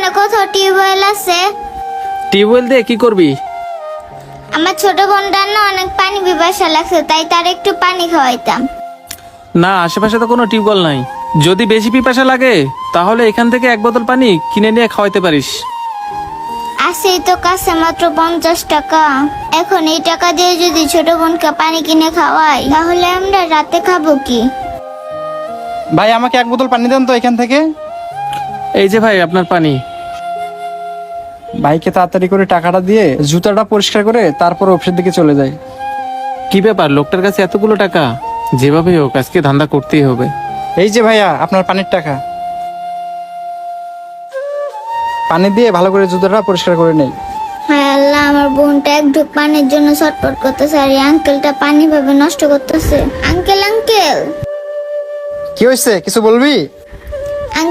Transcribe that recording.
এখানে কোথাও টিউবওয়েল আছে? টিউবওয়েল দিয়ে কি করবি? আমার ছোট বোনটার না অনেক পানি পিপাসা লাগছে, তাই তার একটু পানি খাওয়াইতাম। না, আশেপাশে তো কোনো টিউবওয়েল নাই। যদি বেশি পিপাসা লাগে তাহলে এখান থেকে 1 বোতল পানি কিনে নিয়ে খাওয়াইতে পারিস। আছেই তো কাছে মাত্র 50 টাকা। এখন এই টাকা দিয়ে যদি ছোট বোনকে পানি কিনে খাওয়াই, তাহলে আমরা রাতে খাবো কি? ভাই আমাকে 1 বোতল পানি দেন তো এখান থেকে। এই যে ভাই আপনার পানি। ভাইকে তাড়াতাড়ি করে টাকাটা দিয়ে জুতাটা পরিষ্কার করে তারপর অফিসের দিকে চলে যায়। কি ব্যাপার, লোকটার কাছে এতগুলো টাকা? যেভাবে হোক আজকে ধান্দা করতেই হবে। এই যে ভাইয়া আপনার পানির টাকা। পানি দিয়ে ভালো করে জুতাটা পরিষ্কার করে নেই। হায় আল্লাহ, আমার বোনটা এক ঢোক পানির জন্য ছটফট করতেছে, আর এই আঙ্কেলটা পানি ভাবে নষ্ট করতেছে। আঙ্কেল আঙ্কেল কি হয়েছে, কিছু বলবি?